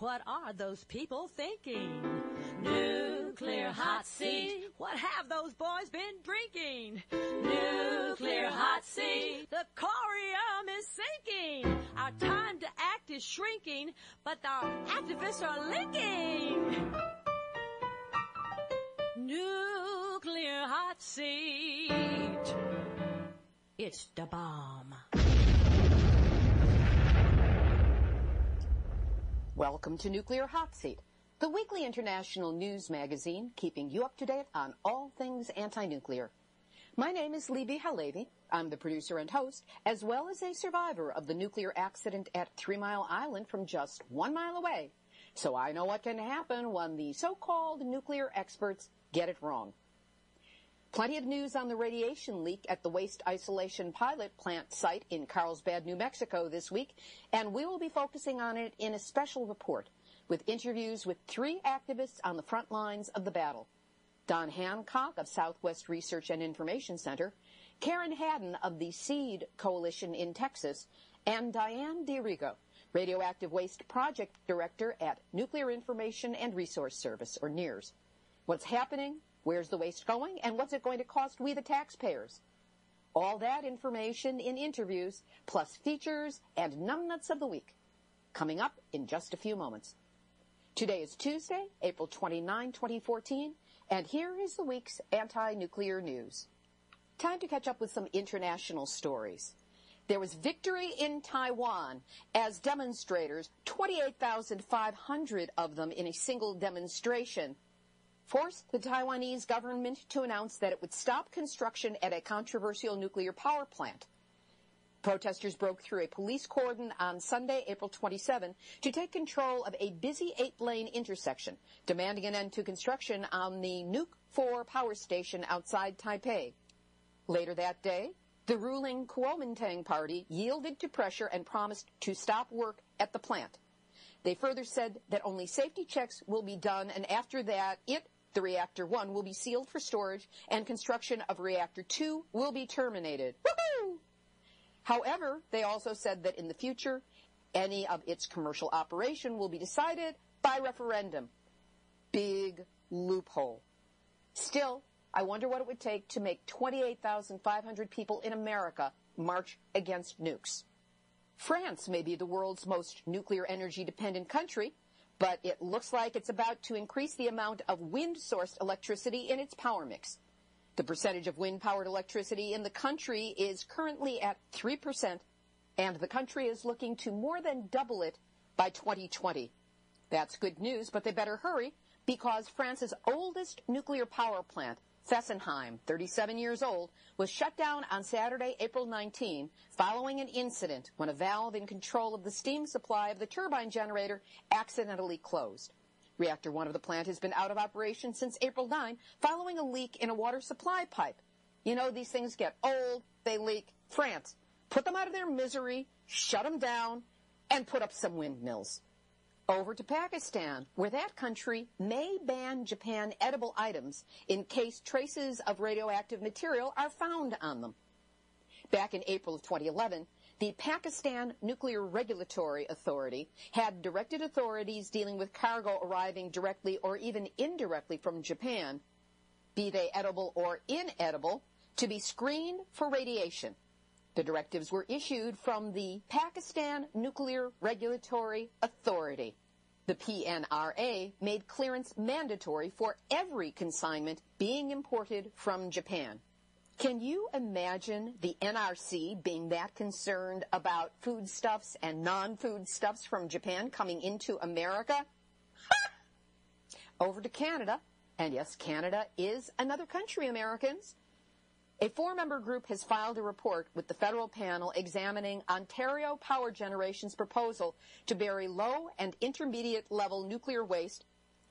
what are those people thinking? Nuclear hot seat, what have those boys been drinking? Nuclear hot seat, the corium is sinking. Our time to act is shrinking, but our activists are linking. Nuclear hot seat, it's the bomb. Welcome to Nuclear Hot Seat, the weekly international news magazine keeping you up to date on all things anti-nuclear. My name is Libbe HaLevy. I'm the producer and host, as well as a survivor of the nuclear accident at 3 Mile Island from just 1 mile away. So I know what can happen when the so-called nuclear experts get it wrong. Plenty of news on the radiation leak at the waste isolation pilot plant site in Carlsbad, New Mexico this week, and we will be focusing on it in a special report with interviews with 3 activists on the front lines of the battle. Don Hancock of Southwest Research and Information Center, Karen Haddon of the SEED Coalition in Texas, and Diane DiRigo, Radioactive Waste Project Director at Nuclear Information and Resource Service, or NIRS. What's happening? Where's the waste going? And what's it going to cost we the taxpayers? All that information in interviews, plus features and numbnuts of the week, coming up in just a few moments. Today is Tuesday, April 29, 2014, and here is the week's anti-nuclear news. Time to catch up with some international stories. There was victory in Taiwan as demonstrators, 28,500 of them in a single demonstration, forced the Taiwanese government to announce that it would stop construction at a controversial nuclear power plant. Protesters broke through a police cordon on Sunday, April 27, to take control of a busy 8-lane intersection, demanding an end to construction on the Nuke 4 power station outside Taipei. Later that day, the ruling Kuomintang party yielded to pressure and promised to stop work at the plant. They further said that only safety checks will be done, and after that, the Reactor 1 will be sealed for storage, and construction of Reactor 2 will be terminated. Woohoo! However, they also said that in the future, any of its commercial operation will be decided by referendum. Big loophole. Still, I wonder what it would take to make 28,500 people in America march against nukes. France may be the world's most nuclear energy-dependent country, but it looks like it's about to increase the amount of wind-sourced electricity in its power mix. The percentage of wind-powered electricity in the country is currently at 3%, and the country is looking to more than double it by 2020. That's good news, but they better hurry, because France's oldest nuclear power plant, Fessenheim, 37 years old, was shut down on Saturday, April 19, following an incident when a valve in control of the steam supply of the turbine generator accidentally closed. Reactor 1 of the plant has been out of operation since April 9, following a leak in a water supply pipe. You know, these things get old, they leak. France, put them out of their misery, shut them down, and put up some windmills. Over to Pakistan, where that country may ban Japan edible items in case traces of radioactive material are found on them. Back in April of 2011, the Pakistan Nuclear Regulatory Authority had directed authorities dealing with cargo arriving directly or even indirectly from Japan, be they edible or inedible, to be screened for radiation. The directives were issued from the Pakistan Nuclear Regulatory Authority. The PNRA made clearance mandatory for every consignment being imported from Japan. Can you imagine the NRC being that concerned about foodstuffs and non-foodstuffs from Japan coming into America? Over to Canada, and yes, Canada is another country, Americans. A 4-member group has filed a report with the federal panel examining Ontario Power Generation's proposal to bury low and intermediate level nuclear waste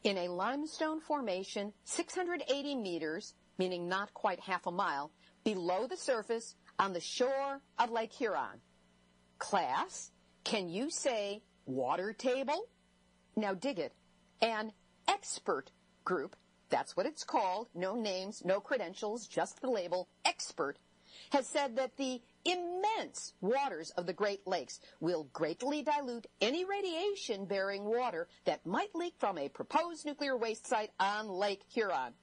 in a limestone formation 680 meters, meaning not quite half a mile, below the surface on the shore of Lake Huron. Class, can you say water table? Now dig it. An expert group, that's what it's called, no names, no credentials, just the label, expert, has said that the immense waters of the Great Lakes will greatly dilute any radiation-bearing water that might leak from a proposed nuclear waste site on Lake Huron.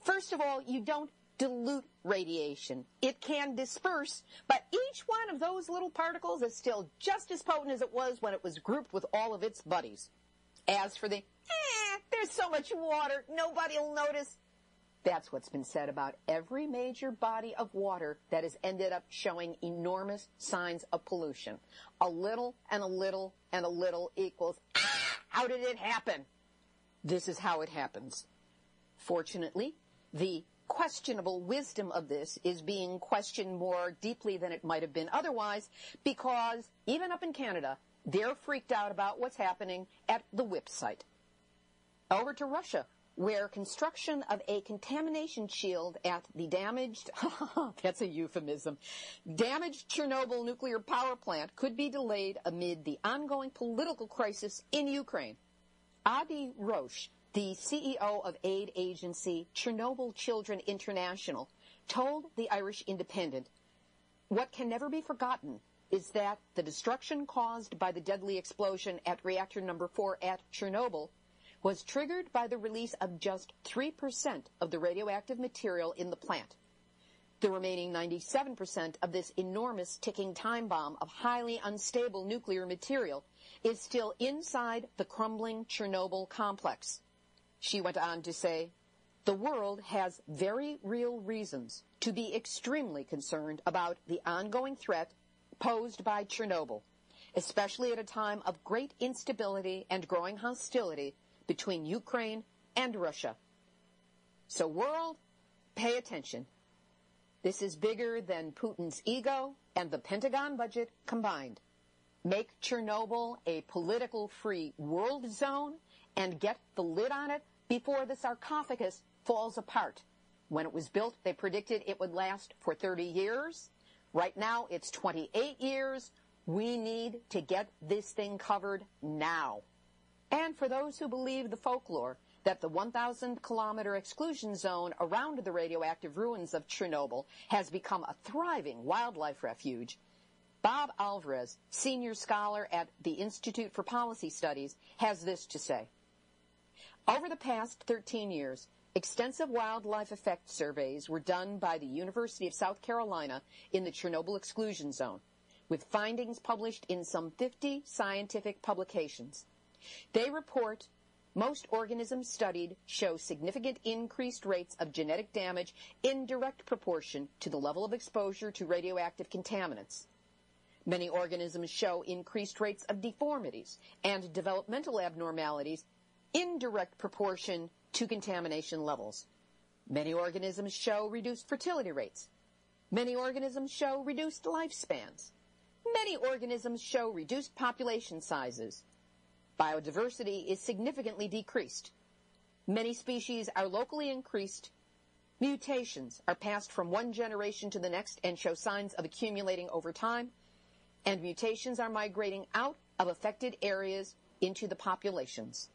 First of all, you don't dilute radiation. It can disperse, but each one of those little particles is still just as potent as it was when it was grouped with all of its buddies. As for the, there's so much water, nobody will notice. That's what's been said about every major body of water that has ended up showing enormous signs of pollution. A little and a little and a little equals, how did it happen? This is how it happens. Fortunately, the questionable wisdom of this is being questioned more deeply than it might have been otherwise, because even up in Canada, they're freaked out about what's happening at the WIPP site. Over to Russia, where construction of a contamination shield at the damaged, that's a euphemism, damaged Chernobyl nuclear power plant could be delayed amid the ongoing political crisis in Ukraine. Adi Roche, the CEO of aid agency Chernobyl Children International, told the Irish Independent, "What can never be forgotten is that the destruction caused by the deadly explosion at reactor number 4 at Chernobyl was triggered by the release of just 3% of the radioactive material in the plant. The remaining 97% of this enormous ticking time bomb of highly unstable nuclear material is still inside the crumbling Chernobyl complex." She went on to say, "The world has very real reasons to be extremely concerned about the ongoing threat posed by Chernobyl, especially at a time of great instability and growing hostility between Ukraine and Russia. So world, pay attention. This is bigger than Putin's ego and the Pentagon budget combined. Make Chernobyl a political-free world zone and get the lid on it before the sarcophagus falls apart. When it was built, they predicted it would last for 30 years. Right now, it's 28 years. We need to get this thing covered now." And for those who believe the folklore that the 1,000-kilometer exclusion zone around the radioactive ruins of Chernobyl has become a thriving wildlife refuge, Bob Alvarez, senior scholar at the Institute for Policy Studies, has this to say. Over the past 13 years, extensive wildlife effect surveys were done by the University of South Carolina in the Chernobyl exclusion zone, with findings published in some 50 scientific publications. They report most organisms studied show significant increased rates of genetic damage in direct proportion to the level of exposure to radioactive contaminants. Many organisms show increased rates of deformities and developmental abnormalities in direct proportion to contamination levels. Many organisms show reduced fertility rates. Many organisms show reduced lifespans. Many organisms show reduced population sizes. Biodiversity is significantly decreased. Many species are locally increased. Mutations are passed from one generation to the next and show signs of accumulating over time. And mutations are migrating out of affected areas into the populations.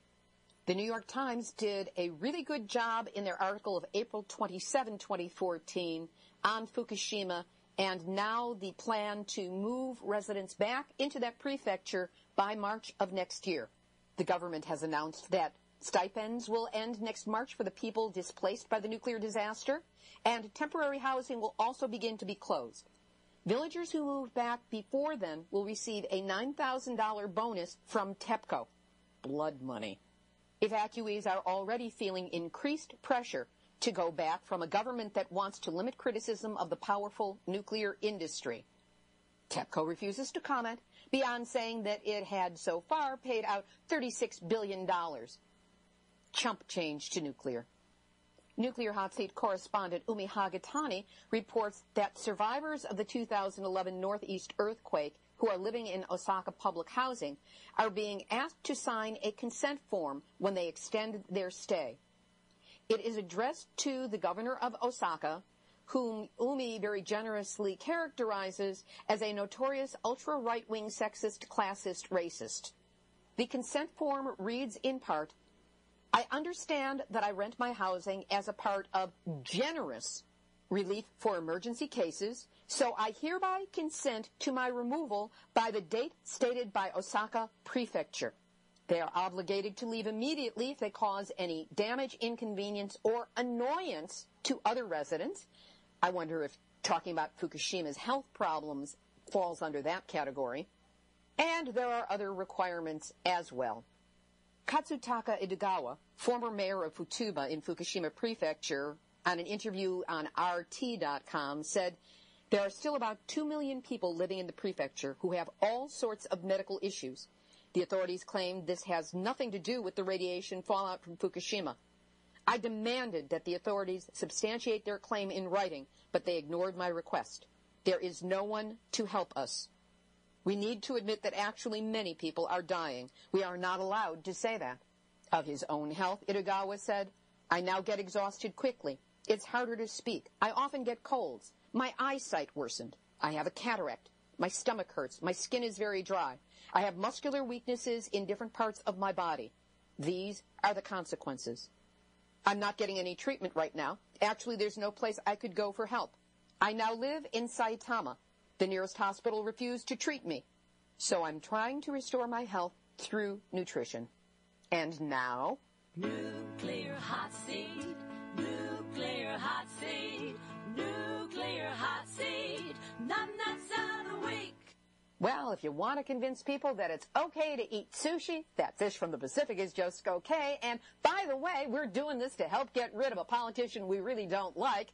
The New York Times did a really good job in their article of April 27, 2014 on Fukushima, and now the plan to move residents back into that prefecture by March of next year. The government has announced that stipends will end next March for the people displaced by the nuclear disaster, and temporary housing will also begin to be closed. Villagers who moved back before then will receive a $9,000 bonus from TEPCO. Blood money. Evacuees are already feeling increased pressure to go back from a government that wants to limit criticism of the powerful nuclear industry. TEPCO refuses to comment, beyond saying that it had so far paid out $36 billion. Chump change to nuclear. Nuclear Hot Seat correspondent Umi Hagatani reports that survivors of the 2011 Northeast earthquake who are living in Osaka public housing are being asked to sign a consent form when they extend their stay. It is addressed to the governor of Osaka, whom Umi very generously characterizes as a notorious ultra-right-wing sexist, classist, racist. The consent form reads in part, "I understand that I rent my housing as a part of generous relief for emergency cases So I hereby consent to my removal by the date stated by Osaka Prefecture. They are obligated to leave immediately if they cause any damage, inconvenience, or annoyance to other residents. I wonder if talking about Fukushima's health problems falls under that category. And there are other requirements as well. Katsutaka Idegawa, former mayor of Futaba in Fukushima Prefecture, on an interview on RT.com, said, "There are still about 2 million people living in the prefecture who have all sorts of medical issues. The authorities claim this has nothing to do with the radiation fallout from Fukushima. I demanded that the authorities substantiate their claim in writing, but they ignored my request. There is no one to help us. We need to admit that actually many people are dying. We are not allowed to say that." Of his own health, Idegawa said, "I now get exhausted quickly. It's harder to speak. I often get colds. My eyesight worsened. I have a cataract. My stomach hurts. My skin is very dry. I have muscular weaknesses in different parts of my body. These are the consequences. I'm not getting any treatment right now. Actually, there's no place I could go for help. I now live in Saitama. The nearest hospital refused to treat me. So I'm trying to restore my health through nutrition." And now, Nuclear hot seat, nuclear hot seat, nuclear hot seat, nuts of the week. well, if you want to convince people that it's okay to eat sushi, that fish from the Pacific is just okay. And by the way, we're doing this to help get rid of a politician we really don't like.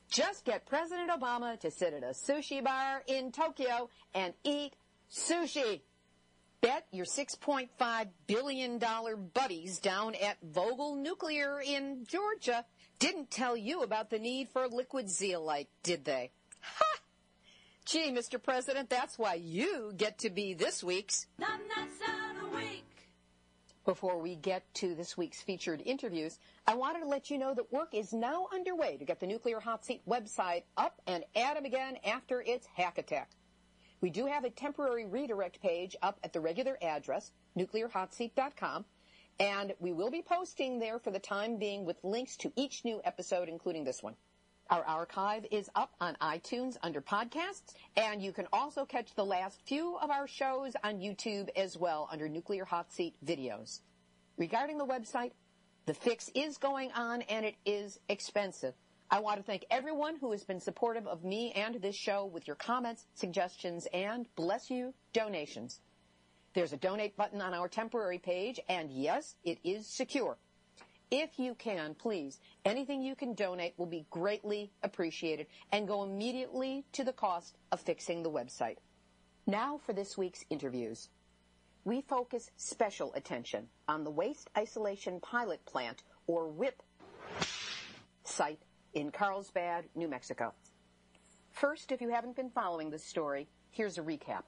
Just get President Obama to sit at a sushi bar in Tokyo and eat sushi. Bet your $6.5 billion buddies down at Vogtle Nuclear in Georgia didn't tell you about the need for liquid zeolite, did they? Ha! Gee, Mr. President, that's why you get to be this week's Nuts of the week. Before we get to this week's featured interviews, I wanted to let you know that work is now underway to get the Nuclear Hot Seat website up and at 'em again after its hack attack. We do have a temporary redirect page up at the regular address, nuclearhotseat.com, and we will be posting there for the time being with links to each new episode, including this one. Our archive is up on iTunes under podcasts, and you can also catch the last few of our shows on YouTube as well under Nuclear Hot Seat videos. Regarding the website, the fix is going on and it is expensive. I want to thank everyone who has been supportive of me and this show with your comments, suggestions, and, bless you, donations. There's a donate button on our temporary page, and yes, it is secure. If you can, please, anything you can donate will be greatly appreciated and go immediately to the cost of fixing the website. Now for this week's interviews. We focus special attention on the Waste Isolation Pilot Plant, or WIPP, site in Carlsbad, New Mexico. First, if you haven't been following this story, here's a recap.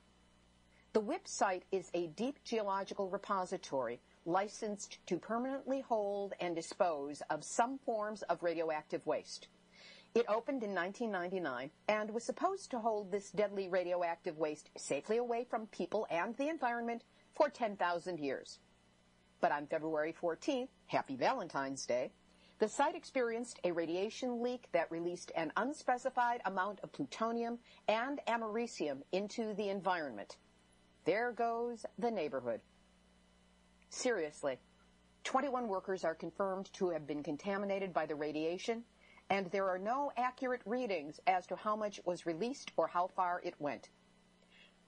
The WIPP site is a deep geological repository licensed to permanently hold and dispose of some forms of radioactive waste. It opened in 1999 and was supposed to hold this deadly radioactive waste safely away from people and the environment for 10,000 years. But on February 14th, Happy Valentine's Day, the site experienced a radiation leak that released an unspecified amount of plutonium and americium into the environment. There goes the neighborhood. Seriously, 21 workers are confirmed to have been contaminated by the radiation, and there are no accurate readings as to how much was released or how far it went.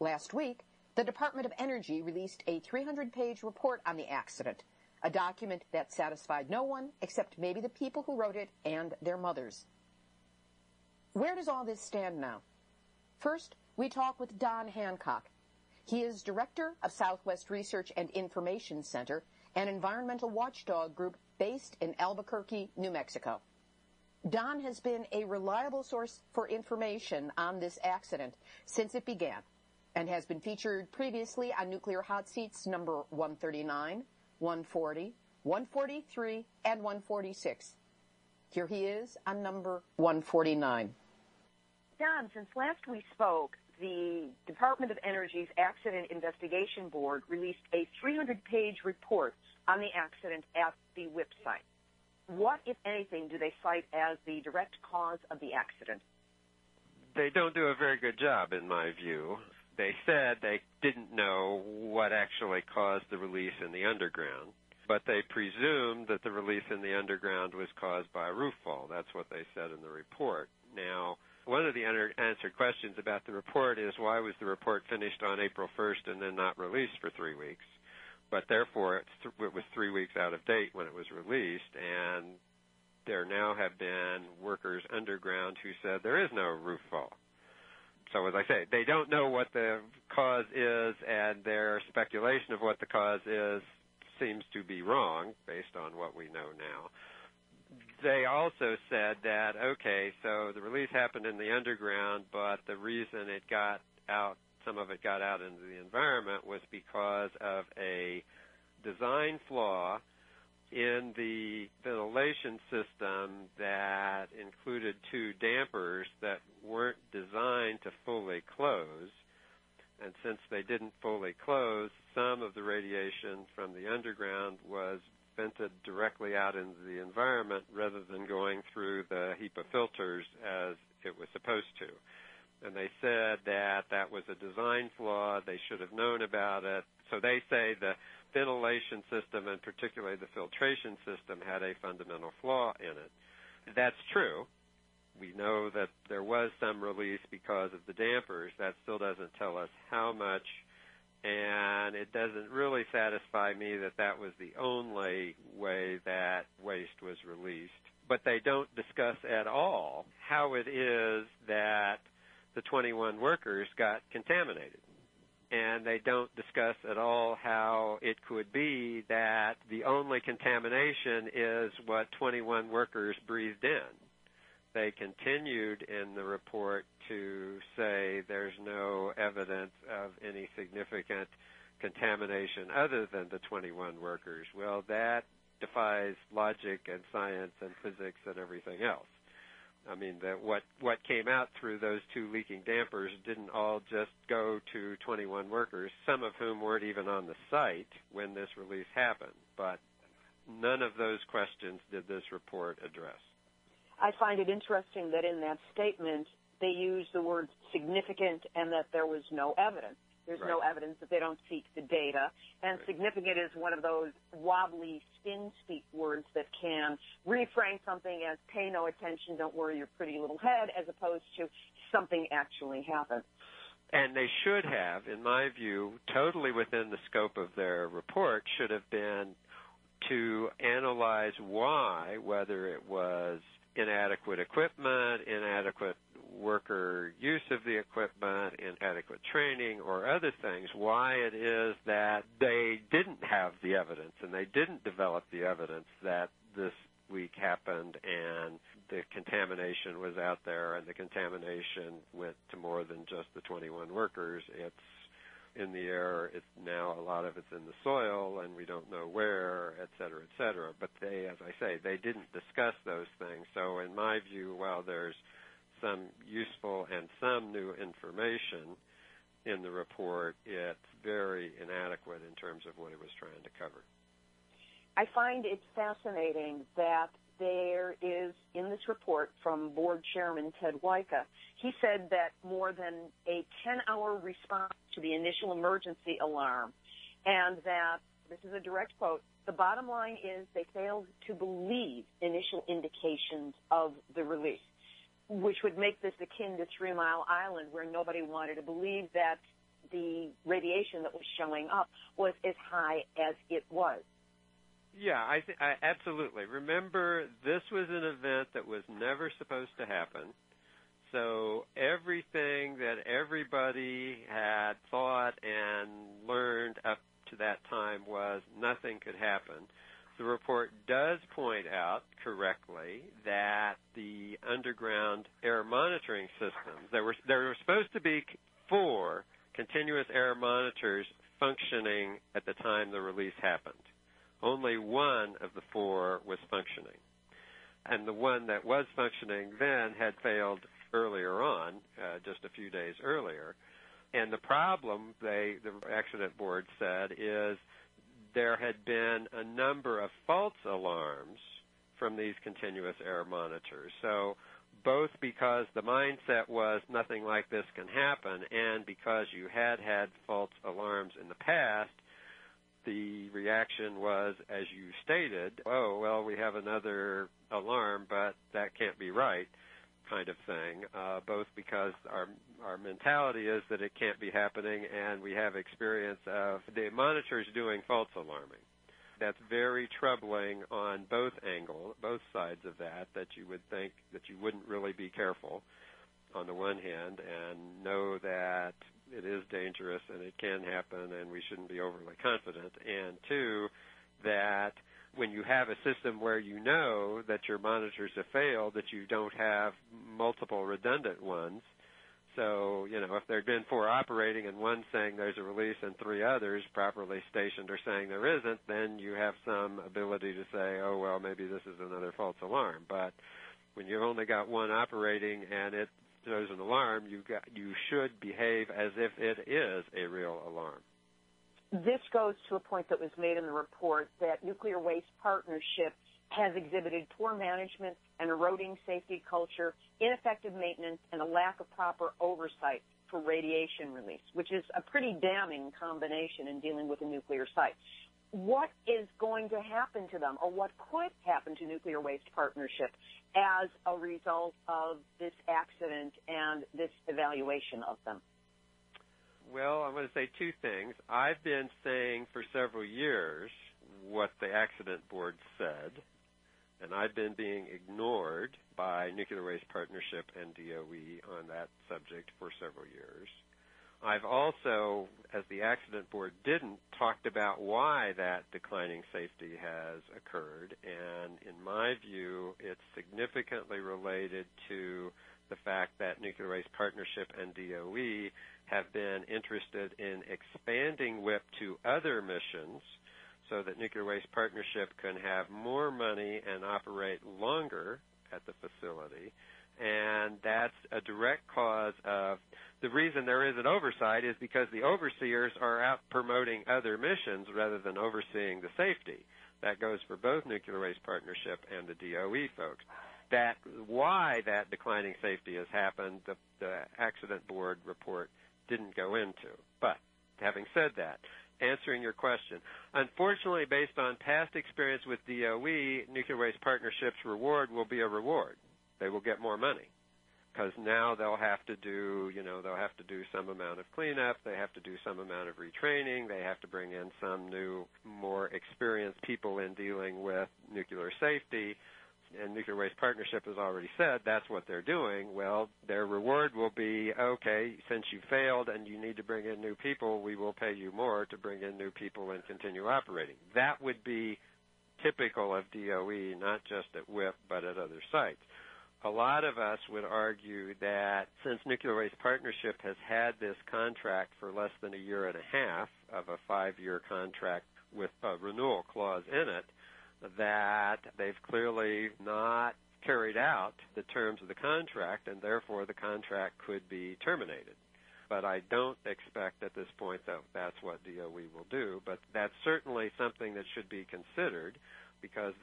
Last week, the Department of Energy released a 300-page report on the accident, a document that satisfied no one except maybe the people who wrote it and their mothers. Where does all this stand now? First, we talk with Don Hancock. He is director of Southwest Research and Information Center, an environmental watchdog group based in Albuquerque, New Mexico. Don has been a reliable source for information on this accident since it began and has been featured previously on Nuclear Hot Seats number 139, 140, 143, and 146. Here he is on number 149. Don, since last we spoke, the Department of Energy's Accident Investigation Board released a 300-page report on the accident at the WIPP site. What, if anything, do they cite as the direct cause of the accident? They don't do a very good job, in my view. They said they didn't know what actually caused the release in the underground, but they presumed that the release in the underground was caused by a roof fall. That's what they said in the report. Now, one of the unanswered questions about the report is why was the report finished on April 1st and then not released for 3 weeks? But therefore, it was 3 weeks out of date when it was released, and there now have been workers underground who said there is no roof fall. So as I say, they don't know what the cause is, and their speculation of what the cause is seems to be wrong based on what we know now. They also said that, okay, so the release happened in the underground, but the reason it got out, some of it got out into the environment, was because of a design flaw in the ventilation system that included 2 dampers that weren't designed to fully close. And since they didn't fully close, some of the radiation from the underground was vented directly out into the environment rather than going through the HEPA filters as it was supposed to. And they said that that was a design flaw. They should have known about it. So they say the ventilation system, and particularly the filtration system, had a fundamental flaw in it. That's true. We know that there was some release because of the dampers. That still doesn't tell us how much, and it doesn't really satisfy me that that was the only way that waste was released. But they don't discuss at all how it is that the 21 workers got contaminated. And they don't discuss at all how it could be that the only contamination is what 21 workers breathed in. They continued in the report to say there's no evidence of any significant contamination other than the 21 workers. Well, that defies logic and science and physics and everything else. I mean, what came out through those 2 leaking dampers didn't all just go to 21 workers, some of whom weren't even on the site when this release happened. But none of those questions did this report address. I find it interesting that in that statement they use the word significant and that there was no evidence. There's no evidence that they don't seek the data. And significant is one of those wobbly spin-speak words that can reframe something as pay no attention, don't worry your pretty little head, as opposed to something actually happened. And they should have, in my view, totally within the scope of their report, should have been to analyze why, whether it was inadequate equipment, inadequate worker use of the equipment, inadequate training, or other things, why it is that they didn't have the evidence and they didn't develop the evidence that this leak happened and the contamination was out there and the contamination went to more than just the 21 workers. It's in the air. It's now a lot of it's in the soil, and we don't know where, et cetera, et cetera. But they, as I say, they didn't discuss those things. So in my view, while there's some useful and some new information in the report, it's very inadequate in terms of what it was trying to cover. I find it fascinating that there is, in this report from Board Chairman Ted Wyka, he said that more than a 10-hour response to the initial emergency alarm, and that, this is a direct quote, the bottom line is they failed to believe initial indications of the release, which would make this akin to 3 Mile Island, where nobody wanted to believe that the radiation that was showing up was as high as it was. Yeah, I absolutely. Remember, this was an event that was never supposed to happen. So everything that everybody had thought and learned up to that time was nothing could happen. The report does point out correctly that the underground air monitoring systems, there were supposed to be 4 continuous air monitors functioning at the time the release happened. Only 1 of the 4 was functioning. And the one that was functioning then had failed earlier on, just a few days earlier. And the problem, the accident board said, is there had been a number of false alarms from these continuous air monitors. So both because the mindset was nothing like this can happen, and because you had false alarms in the past, the reaction was, as you stated, oh, well, we have another alarm, but that can't be right, kind of thing, both because our mentality is that it can't be happening, and we have experience of the monitors doing false alarming. That's very troubling on both angles, both sides of that you would think that you wouldn't really be careful on the one hand and know that it is dangerous and it can happen and we shouldn't be overly confident. And two, that when you have a system where you know that your monitors have failed, that you don't have multiple redundant ones. So, if there had been 4 operating and one saying there's a release and 3 others properly stationed are saying there isn't, then you have some ability to say, oh, well, maybe this is another false alarm. But when you've only got one operating and it throws an alarm, you should behave as if it is a real alarm. This goes to a point that was made in the report that Nuclear Waste Partnership has exhibited poor management, an eroding safety culture, ineffective maintenance, and a lack of proper oversight for radiation release, which is a pretty damning combination in dealing with a nuclear site. What is going to happen to them, or what could happen to Nuclear Waste Partnership as a result of this accident and this evaluation of them? Well, I'm going to say 2 things. I've been saying for several years what the accident board said, and I've been being ignored by Nuclear Waste Partnership and DOE on that subject for several years. I've also, as the accident board didn't, talked about why that declining safety has occurred, and in my view, it's significantly related to the fact that Nuclear Waste Partnership and DOE have been interested in expanding WIP to other missions so that Nuclear Waste Partnership can have more money and operate longer at the facility. And that's a direct cause of the reason there isn't oversight is because the overseers are out promoting other missions rather than overseeing the safety. That goes for both Nuclear Waste Partnership and the DOE folks. That why that declining safety has happened, the accident board report didn't go into. But having said that, answering your question, unfortunately, based on past experience with DOE, Nuclear Waste Partnership's reward will be a reward. They will get more money because now they'll have to do, some amount of cleanup. They have to do some amount of retraining. They have to bring in some new, more experienced people in dealing with nuclear safety. And Nuclear Waste Partnership has already said that's what they're doing. Well, their reward will be, okay, since you failed and you need to bring in new people, we will pay you more to bring in new people and continue operating. That would be typical of DOE, not just at WIP, but at other sites. A lot of us would argue that since Nuclear Waste Partnership has had this contract for less than a year and a half of a 5-year contract with a renewal clause in it, that they've clearly not carried out the terms of the contract, and therefore the contract could be terminated. But I don't expect at this point that that's what DOE will do, but that's certainly something that should be considered because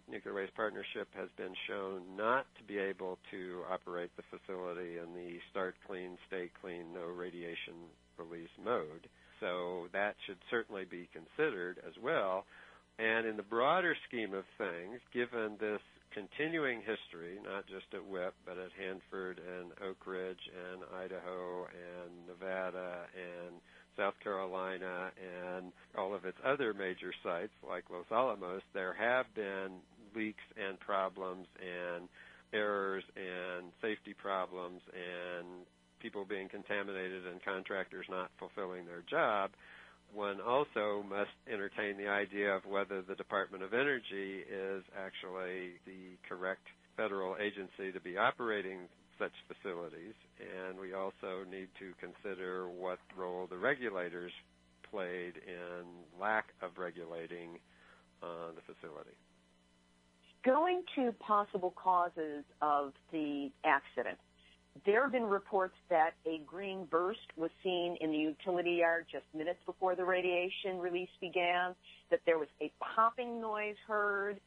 Nuclear Waste Partnership has been shown not to be able to operate the facility in the start clean, stay clean, no radiation release mode. So that should certainly be considered as well. And in the broader scheme of things, given this continuing history, not just at WIP, but at Hanford and Oak Ridge and Idaho and Nevada and South Carolina and all of its other major sites like Los Alamos, there have been leaks and problems and errors and safety problems and people being contaminated and contractors not fulfilling their job. One also must entertain the idea of whether the Department of Energy is actually the correct federal agency to be operating such facilities, and we also need to consider what role the regulators played in lack of regulating the facility. Going to possible causes of the accident, there have been reports that a green burst was seen in the utility yard just minutes before the radiation release began, that there was a popping noise heard,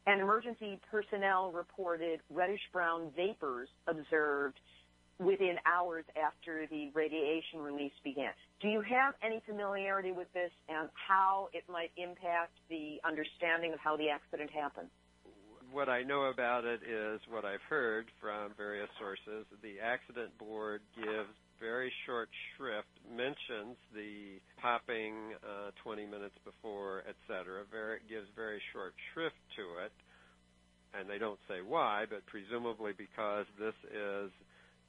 and emergency personnel reported reddish-brown vapors observed within hours after the radiation release began. Do you have any familiarity with this and how it might impact the understanding of how the accident happened? What I know about it is what I've heard from various sources. The accident board gives very short shrift, mentions the popping 20 minutes before, etc. Gives very short shrift to it, and they don't say why, but presumably because this is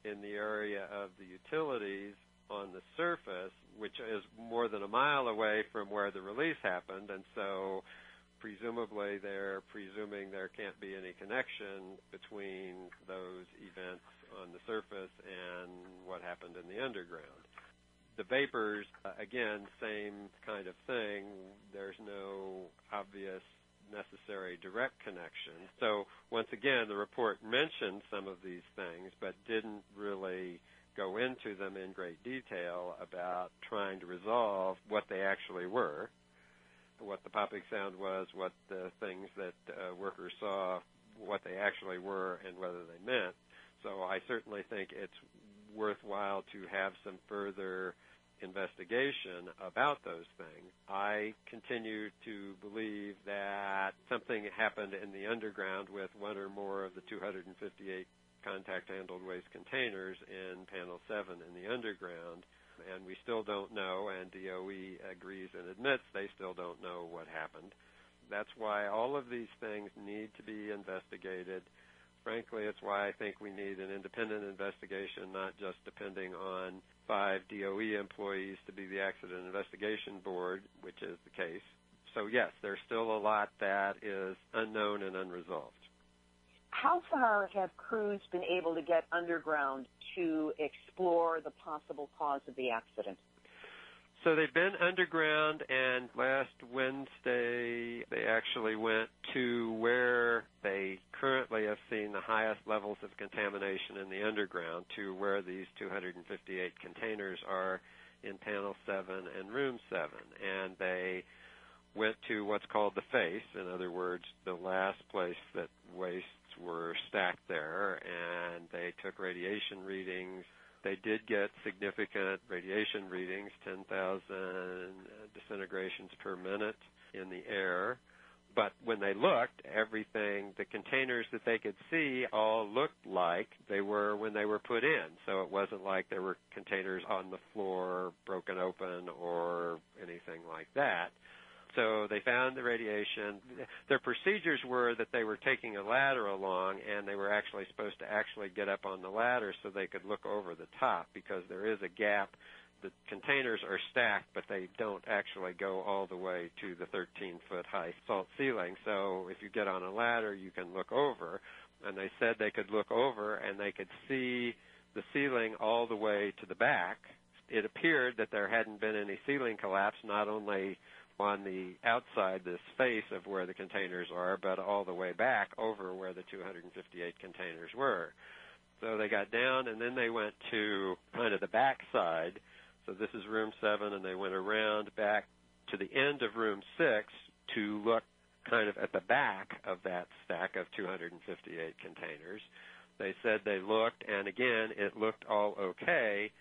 in the area of the utilities on the surface, which is more than a mile away from where the release happened, and so presumably they're presuming there can't be any connection between those events on the surface and what happened in the underground. The vapors, again, same kind of thing. There's no obvious necessary direct connection. So once again, the report mentioned some of these things, but didn't really go into them in great detail about trying to resolve what they actually were, what the popping sound was, what the things that workers saw, what they actually were, and whether they meant. So I certainly think it's worthwhile to have some further investigation about those things. I continue to believe that something happened in the underground with one or more of the 258 contact-handled waste containers in Panel 7 in the underground, and we still don't know, and DOE agrees and admits they still don't know what happened. That's why all of these things need to be investigated. Frankly, it's why I think we need an independent investigation, not just depending on 5 DOE employees to be the Accident Investigation Board, which is the case. So, yes, there's still a lot that is unknown and unresolved. How far have crews been able to get underground to explore the possible cause of the accident? So they've been underground, and last Wednesday they actually went to where they currently have seen the highest levels of contamination in the underground, to where these 258 containers are in Panel 7 and Room 7. And they went to what's called the face, in other words, the last place that wastes were stacked there, and they took radiation readings. They did get significant radiation readings, 10,000 disintegrations per minute in the air. But when they looked, everything, the containers that they could see all looked like they were when they were put in. So it wasn't like there were containers on the floor, broken open, or anything like that. So they found the radiation. Their procedures were that they were taking a ladder along, and they were actually supposed to actually get up on the ladder so they could look over the top, because there is a gap. The containers are stacked, but they don't actually go all the way to the 13-foot high salt ceiling. So if you get on a ladder, you can look over. And they said they could look over, and they could see the ceiling all the way to the back. It appeared that there hadn't been any ceiling collapse, not only on the outside, this face of where the containers are, but all the way back over where the 258 containers were. So they got down, and then they went to kind of the back side. So this is Room 7, and they went around back to the end of Room 6 to look kind of at the back of that stack of 258 containers. They said they looked, and again, it looked all okay,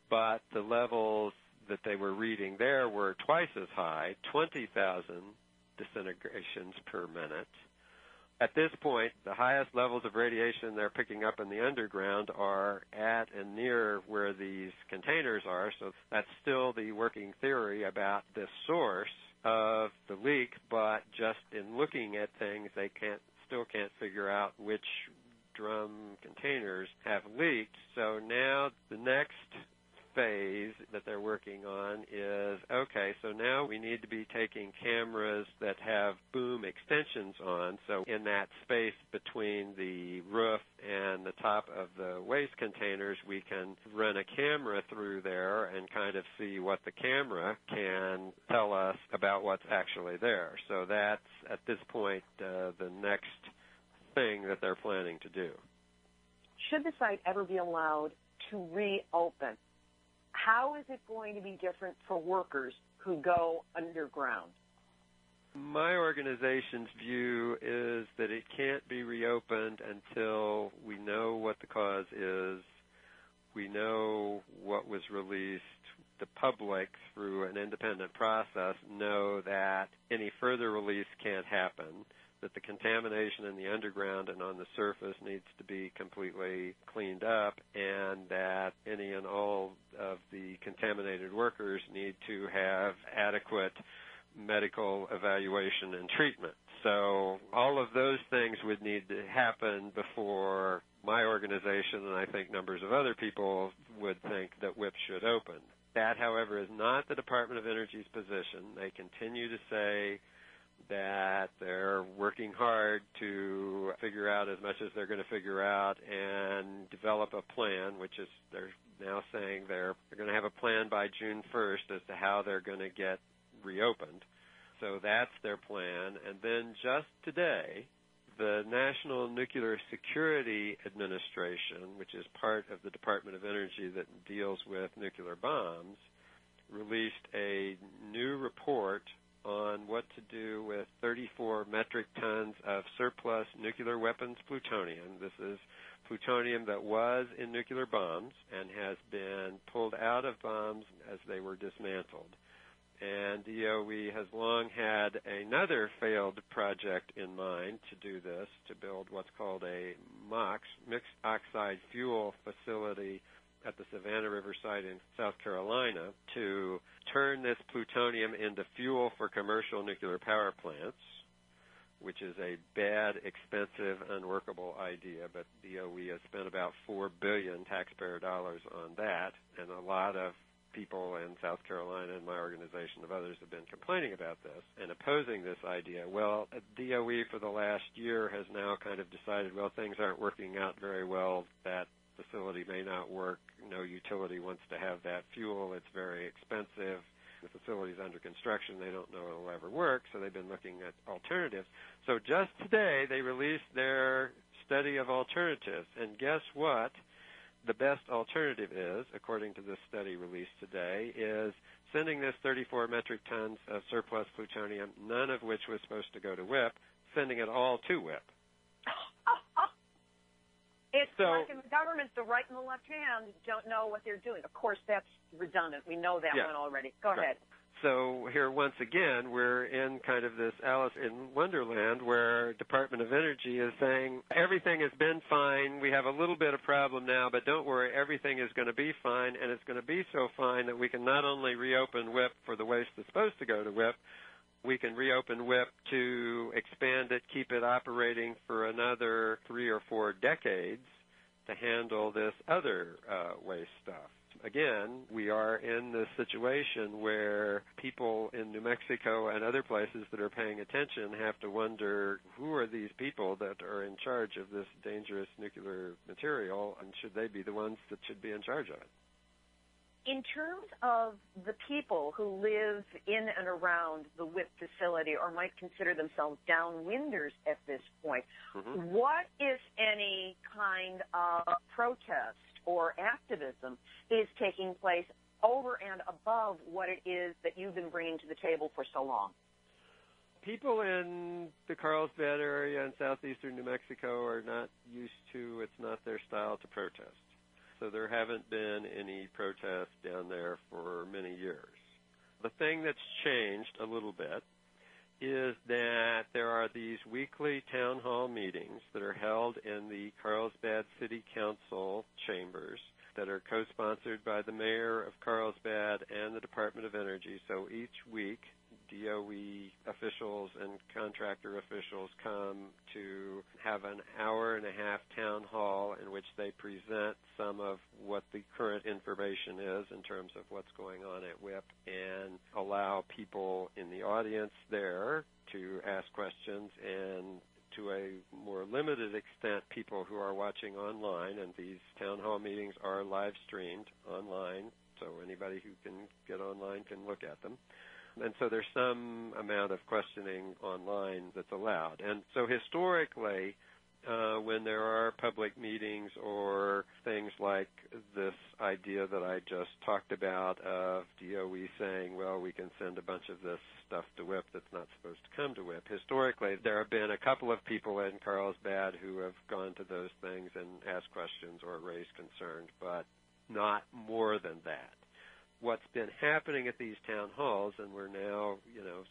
but the levels that they were reading there were twice as high, 20,000 disintegrations per minute. At this point, the highest levels of radiation they're picking up in the underground are at and near where these containers are, so that's still the working theory about the source of the leak, but just in looking at things, they still can't figure out which drum containers have leaked. So now the next phase that they're working on is, okay, so now we need to be taking cameras that have boom extensions on, so in that space between the roof and the top of the waste containers, we can run a camera through there and kind of see what the camera can tell us about what's actually there. So that's, at this point, the next thing that they're planning to do. Should the site ever be allowed to reopen, how is it going to be different for workers who go underground? My organization's view is that it can't be reopened until we know what the cause is, we know what was released, the public, through an independent process, know that any further release can't happen, that the contamination in the underground and on the surface needs to be completely cleaned up, and that any and all of the contaminated workers need to have adequate medical evaluation and treatment. So all of those things would need to happen before my organization, and I think numbers of other people, would think that WIP should open. That, however, is not the Department of Energy's position. They continue to say that they're working hard to figure out as much as they're going to figure out and develop a plan, which is they're now saying they're going to have a plan by June 1st as to how they're going to get reopened. So that's their plan. And then just today, the National Nuclear Security Administration, which is part of the Department of Energy that deals with nuclear bombs, released a new report on what to do with 34 metric tons of surplus nuclear weapons plutonium. This is plutonium that was in nuclear bombs and has been pulled out of bombs as they were dismantled. And DOE has long had another failed project in mind to do this, to build what's called a MOX, Mixed Oxide Fuel Facility, at the Savannah River site in South Carolina, to turn this plutonium into fuel for commercial nuclear power plants, which is a bad, expensive, unworkable idea, but DOE has spent about $4 billion taxpayer dollars on that, and a lot of people in South Carolina and my organization of others have been complaining about this and opposing this idea. Well, DOE for the last year has now kind of decided, well, things aren't working out very well, that facility may not work, no utility wants to have that fuel, it's very expensive, the facility's under construction, they don't know it'll ever work, so they've been looking at alternatives. So just today they released their study of alternatives, and guess what? The best alternative is, according to this study released today, is sending this 34 metric tons of surplus plutonium, none of which was supposed to go to WIP, sending it all to WIP. It's like in the government, the right and the left hand don't know what they're doing. Of course, that's redundant. We know that one already. Go ahead. So here, once again, we're in kind of this Alice in Wonderland where Department of Energy is saying everything has been fine. We have a little bit of problem now, but don't worry, everything is going to be fine, and it's going to be so fine that we can not only reopen WIP for the waste that's supposed to go to WIP, we can reopen WIP to expand it, keep it operating for another 3 or 4 decades to handle this other waste stuff. Again, we are in this situation where people in New Mexico and other places that are paying attention have to wonder, who are these people that are in charge of this dangerous nuclear material, and should they be the ones that should be in charge of it? In terms of the people who live in and around the WIP facility or might consider themselves downwinders at this point, what, if any, kind of protest or activism is taking place over and above what it is that you've been bringing to the table for so long? People in the Carlsbad area and southeastern New Mexico are not used to, it's not their style to protest. So there haven't been any protests down there for many years. The thing that's changed a little bit is that there are these weekly town hall meetings that are held in the Carlsbad City Council chambers that are co-sponsored by the mayor of Carlsbad and the Department of Energy. So each week, DOE officials and contractor officials come to have an hour-and-a-half town hall in which they present some of what the current information is in terms of what's going on at WIP and allow people in the audience there to ask questions, and to a more limited extent, people who are watching online, and these town hall meetings are live streamed online, so anybody who can get online can look at them. And so there's some amount of questioning online that's allowed. And so historically, when there are public meetings or things like this idea that I just talked about of DOE saying, well, we can send a bunch of this stuff to WIP that's not supposed to come to WIP. Historically, there have been a couple of people in Carlsbad who have gone to those things and asked questions or raised concerns, but not more than that. What's been happening at these town halls, and we're now,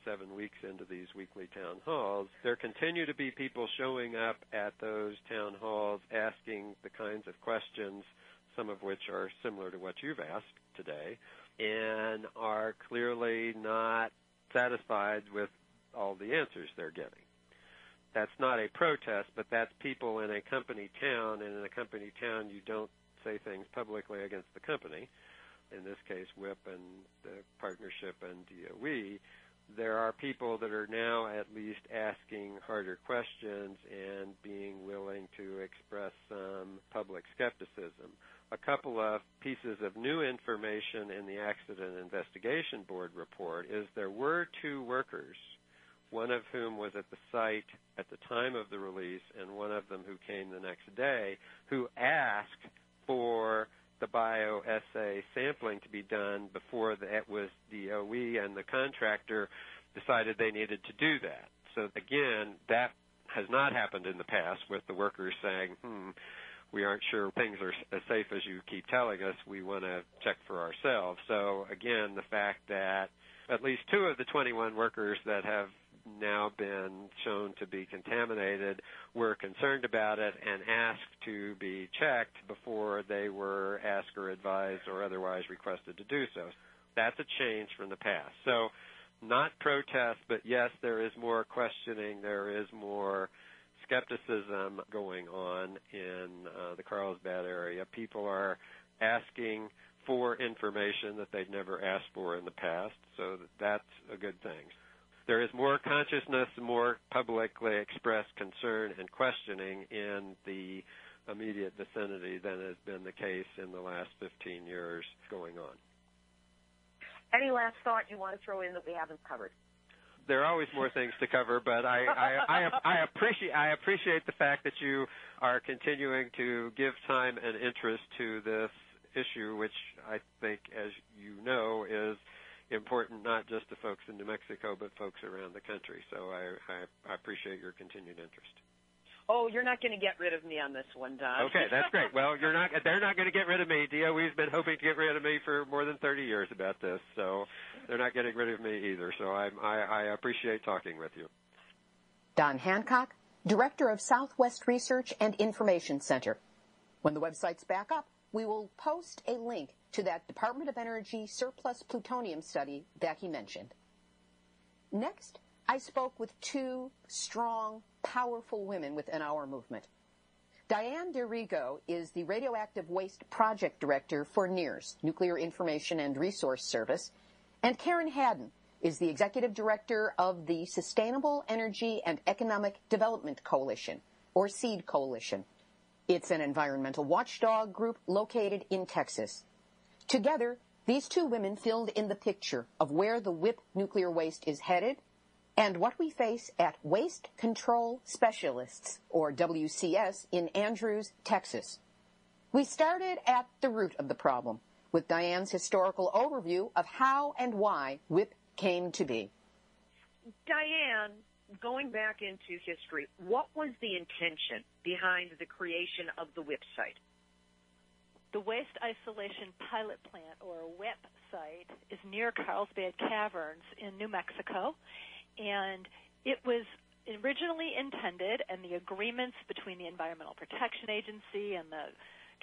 7 weeks into these weekly town halls, there continue to be people showing up at those town halls asking the kinds of questions, some of which are similar to what you've asked today, and are clearly not satisfied with all the answers they're getting. That's not a protest, but that's people in a company town, and in a company town you don't say things publicly against the company. In this case, WIP and the partnership and DOE, there are people that are now at least asking harder questions and being willing to express some public skepticism. A couple of pieces of new information in the Accident Investigation Board report is there were 2 workers, one of whom was at the site at the time of the release and one of them who came the next day, who asked for the bioassay sampling to be done before it was DOE, and the contractor decided they needed to do that. So again, that has not happened in the past with the workers saying, we aren't sure things are as safe as you keep telling us. We want to check for ourselves. So again, the fact that at least 2 of the 21 workers that have now been shown to be contaminated were concerned about it and asked to be checked before they were asked or advised or otherwise requested to do so. That's a change from the past. So not protest, but yes, there is more questioning, there is more skepticism going on in the Carlsbad area. People are asking for information that they'd never asked for in the past, so that's a good thing. There is more consciousness, more publicly expressed concern and questioning in the immediate vicinity than has been the case in the last 15 years going on. Any last thought you want to throw in that we haven't covered? There are always more things to cover, but I appreciate the fact that you are continuing to give time and interest to this issue, which I think, as you know, is important not just to folks in New Mexico, but folks around the country. So I appreciate your continued interest. Oh, you're not going to get rid of me on this one, Don. Okay, that's great. Well, they're not going to get rid of me. DOE's been hoping to get rid of me for more than 30 years about this, so they're not getting rid of me either. So I appreciate talking with you. Don Hancock, Director of Southwest Research and Information Center. When the website's back up, we will post a link to that Department of Energy surplus plutonium study that he mentioned. Next, I spoke with 2 strong, powerful women within our movement. Diane DeRigo is the Radioactive Waste Project Director for NIRS, Nuclear Information and Resource Service, and Karen Haddon is the Executive Director of the Sustainable Energy and Economic Development Coalition, or SEED Coalition. It's an environmental watchdog group located in Texas. Together, these 2 women filled in the picture of where the WIP nuclear waste is headed and what we face at Waste Control Specialists, or WCS, in Andrews, Texas. We started at the root of the problem with Diane's historical overview of how and why WIP came to be. Diane, going back into history, what was the intention behind the creation of the WIP site? The Waste Isolation Pilot Plant, or WIP site, is near Carlsbad Caverns in New Mexico, and it was originally intended, and the agreements between the Environmental Protection Agency and the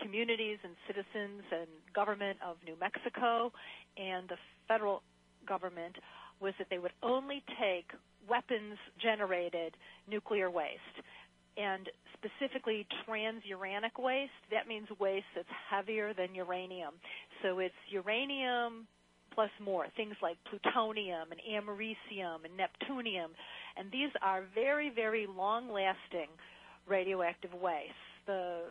communities and citizens and government of New Mexico and the federal government was that they would only take weapons-generated nuclear waste, and specifically transuranic waste. That means waste that's heavier than uranium. So it's uranium plus more, things like plutonium and americium and neptunium. And these are very, very long-lasting radioactive wastes. The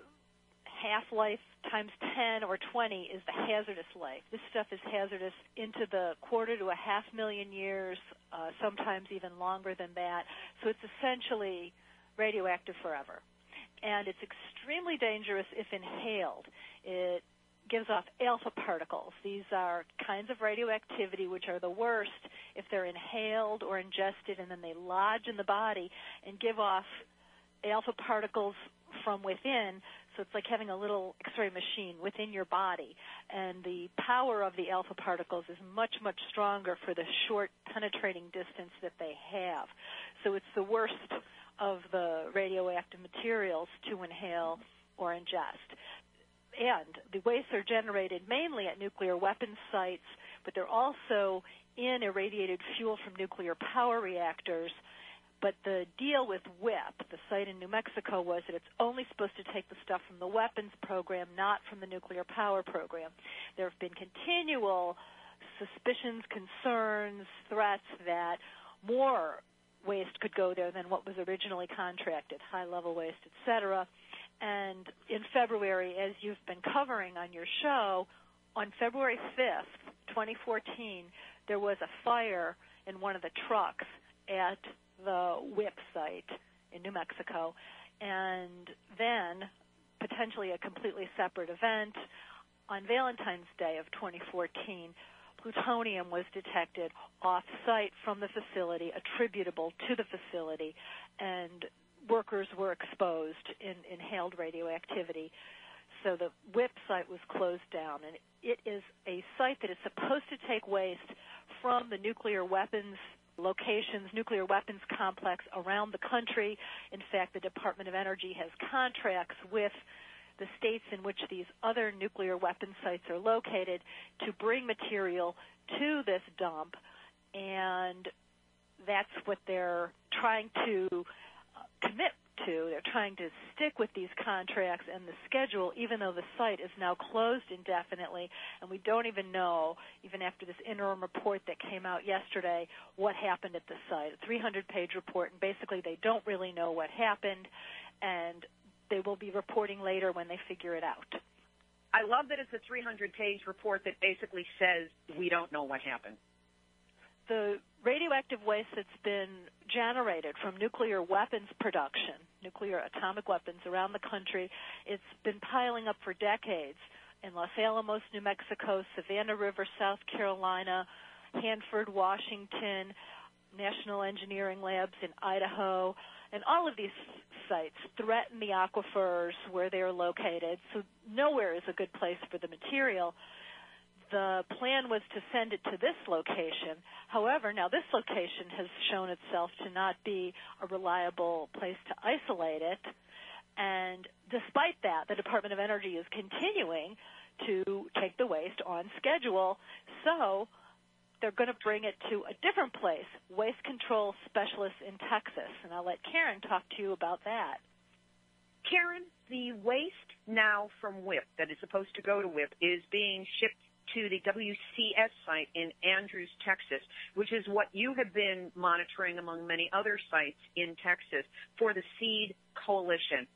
half-life times 10 or 20 is the hazardous life. This stuff is hazardous into the 250,000 to 500,000 years, sometimes even longer than that. So it's essentially radioactive forever. and it's extremely dangerous if inhaled. It gives off alpha particles. These are kinds of radioactivity which are the worst if they're inhaled or ingested, and then they lodge in the body and give off alpha particles from within. So it's like having a little X-ray machine within your body, and the power of the alpha particles is much, much stronger for the short penetrating distance that they have. So it's the worst of the radioactive materials to inhale or ingest. And the wastes are generated mainly at nuclear weapons sites, but they're also in irradiated fuel from nuclear power reactors. But the deal with WIP, the site in New Mexico, was that it's only supposed to take the stuff from the weapons program, not from the nuclear power program. There have been continual suspicions, concerns, threats that more waste could go there than what was originally contracted, high-level waste, et cetera. And in February, as you've been covering on your show, on February 5th, 2014, there was a fire in one of the trucks at the WIP site in New Mexico, and then potentially a completely separate event on Valentine's Day of 2014, plutonium was detected off-site from the facility, attributable to the facility, and workers were exposed in inhaled radioactivity. So the WIP site was closed down, and it is a site that is supposed to take waste from the nuclear weapons locations, nuclear weapons complex around the country. In fact, the Department of Energy has contracts with the states in which these other nuclear weapons sites are located to bring material to this dump, and that's what they're trying to commit to. They're trying to stick with these contracts and the schedule, even though the site is now closed indefinitely, and we don't even know, even after this interim report that came out yesterday, what happened at the site. A 300-page report, and basically they don't really know what happened, and they will be reporting later when they figure it out. I love that it's a 300-page report that basically says we don't know what happened. The radioactive waste that's been generated from nuclear weapons production, nuclear atomic weapons around the country, it's been piling up for decades in Los Alamos, New Mexico, Savannah River, South Carolina, Hanford, Washington, National Engineering Labs in Idaho, and all of these sites threaten the aquifers where they are located, so nowhere is a good place for the material. The plan was to send it to this location. However, now this location has shown itself to not be a reliable place to isolate it. And despite that, the Department of Energy is continuing to take the waste on schedule. So they're going to bring it to a different place, Waste Control Specialists in Texas. And I'll let Karen talk to you about that. Karen, the waste now from WIP that is supposed to go to WIP is being shipped to the WCS site in Andrews, Texas, which is what you have been monitoring among many other sites in Texas for the SEED Coalition.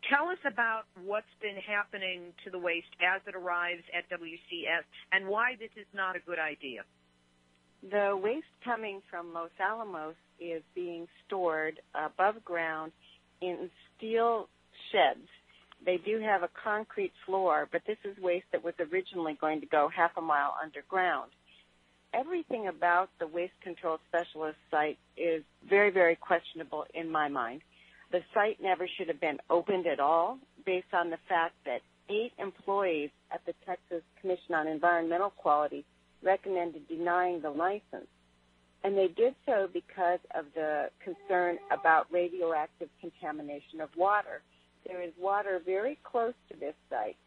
Tell us about what's been happening to the waste as it arrives at WCS and why this is not a good idea. The waste coming from Los Alamos is being stored above ground in steel sheds. They do have a concrete floor, but this is waste that was originally going to go half a mile underground. Everything about the Waste Control Specialist site is very, very questionable in my mind. The site never should have been opened at all, based on the fact that 8 employees at the Texas Commission on Environmental Quality recommended denying the license. And they did so because of the concern about radioactive contamination of water. There is water very close to this site.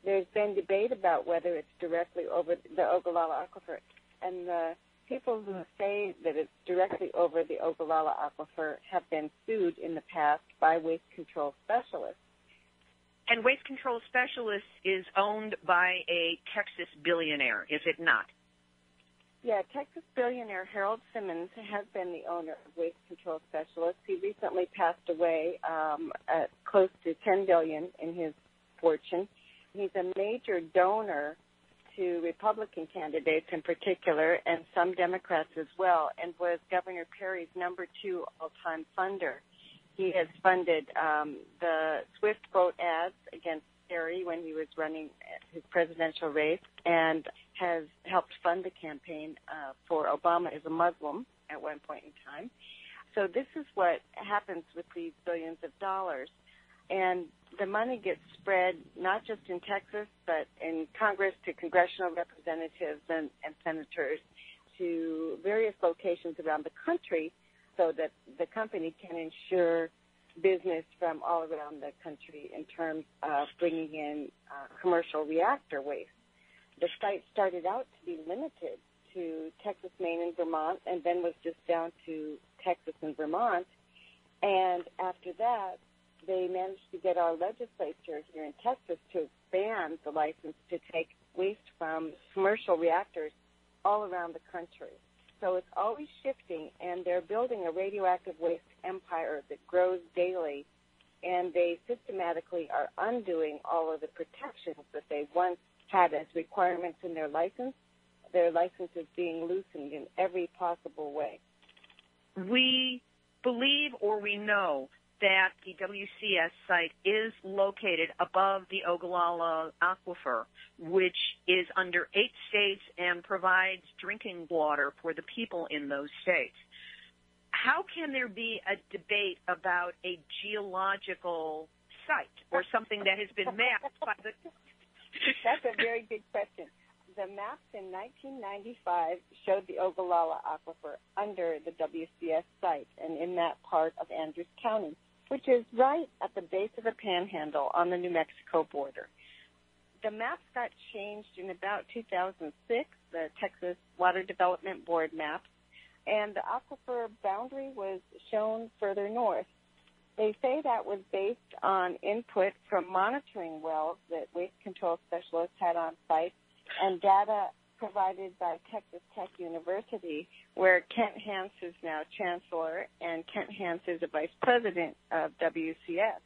There's been debate about whether it's directly over the Ogallala Aquifer, and the people who say that it's directly over the Ogallala Aquifer have been sued in the past by Waste Control Specialists. And Waste Control Specialists is owned by a Texas billionaire, is it not? Yeah, Texas billionaire Harold Simmons has been the owner of Waste Control Specialists. He recently passed away at close to $10 billion in his fortune. He's a major donor to Republican candidates in particular and some Democrats as well, and was Governor Perry's #2 all-time funder. He has funded the Swift boat ads against Kerry when he was running his presidential race, and has helped fund the campaign for Obama as a Muslim at one point in time. So this is what happens with these billions of dollars. And the money gets spread not just in Texas, but in Congress to congressional representatives and senators to various locations around the country so that the company can ensure business from all around the country in terms of bringing in commercial reactor waste. The site started out to be limited to Texas, Maine, and Vermont, and then was just down to Texas and Vermont. And after that, they managed to get our legislature here in Texas to expand the license to take waste from commercial reactors all around the country. So it's always shifting, and they're building a radioactive waste empire that grows daily, and they systematically are undoing all of the protections that they once had as requirements in their license. Their license is being loosened in every possible way. We believe, or we know, that the WCS site is located above the Ogallala Aquifer, which is under 8 states and provides drinking water for the people in those states. How can there be a debate about a geological site or something that has been mapped by the... That's a very good question. The maps in 1995 showed the Ogallala Aquifer under the WCS site and in that part of Andrews County, which is right at the base of the Panhandle on the New Mexico border. The maps got changed in about 2006, the Texas Water Development Board maps, and the aquifer boundary was shown further north. They say that was based on input from monitoring wells that waste control specialists had on site and data provided by Texas Tech University, where Kent Hance is now chancellor, and Kent Hance is the vice president of WCS.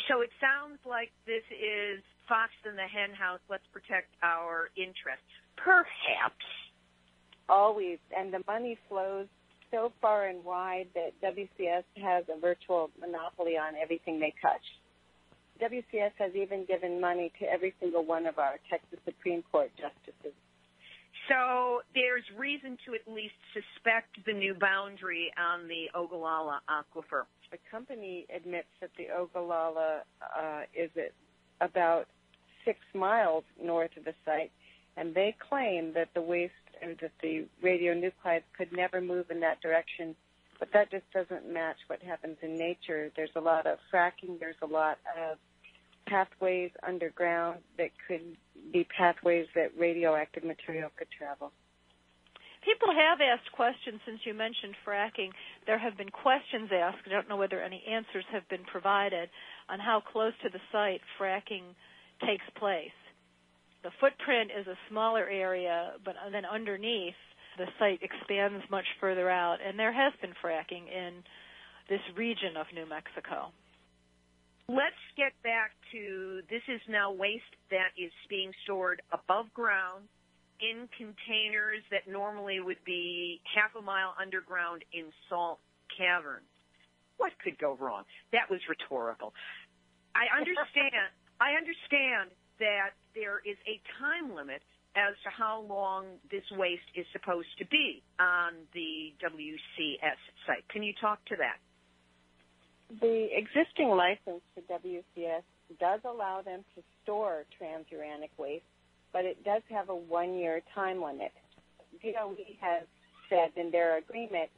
So it sounds like this is fox in the hen house, let's protect our interests. Perhaps. Always. And the money flows so far and wide that WCS has a virtual monopoly on everything they touch. WCS has even given money to every single one of our Texas Supreme Court justices. So there's reason to at least suspect the new boundary on the Ogallala Aquifer. The company admits that the Ogallala is at about 6 miles north of the site, and they claim that the waste and that the radionuclides could never move in that direction, but that just doesn't match what happens in nature. There's a lot of fracking. There's a lot of pathways underground that could be pathways that radioactive material could travel. People have asked questions since you mentioned fracking. There have been questions asked. I don't know whether any answers have been provided on how close to the site fracking takes place. The footprint is a smaller area, but then underneath, the site expands much further out, and there has been fracking in this region of New Mexico. Let's get back to, this is now waste that is being stored above ground in containers that normally would be half a mile underground in salt caverns. What could go wrong? That was rhetorical. I understand that there is a time limit as to how long this waste is supposed to be on the WCS site. Can you talk to that? The existing license for WCS does allow them to store transuranic waste, but it does have a 1-year time limit. DOE has said in their agreement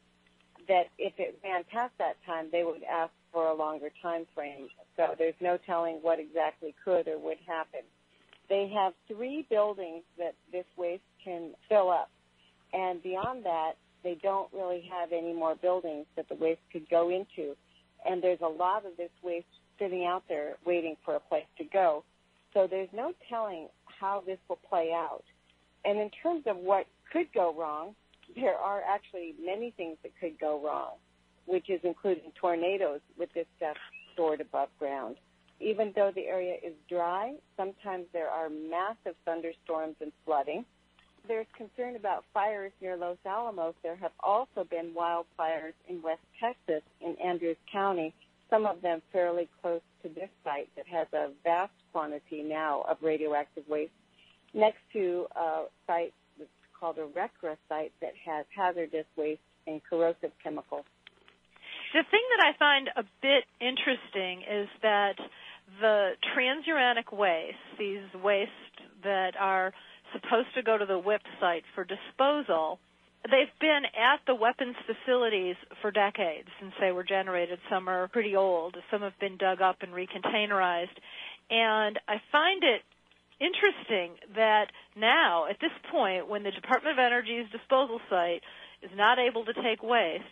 that if it ran past that time, they would ask for a longer time frame. So there's no telling what exactly could or would happen. They have 3 buildings that this waste can fill up, and beyond that, they don't really have any more buildings that the waste could go into. And there's a lot of this waste sitting out there waiting for a place to go. So there's no telling how this will play out. And in terms of what could go wrong, there are actually many things that could go wrong, which is including tornadoes with this stuff stored above ground. Even though the area is dry, sometimes there are massive thunderstorms and flooding. there's concern about fires near Los Alamos, there have also been wildfires in West Texas in Andrews County, some of them fairly close to this site that has a vast quantity now of radioactive waste next to a site that's called a RECRA site that has hazardous waste and corrosive chemicals. The thing that I find a bit interesting is that the transuranic waste, these wastes that are supposed to go to the WIP site for disposal, they've been at the weapons facilities for decades since they were generated. Some are pretty old. Some have been dug up and recontainerized. And I find it interesting that now, at this point, when the Department of Energy's disposal site is not able to take waste,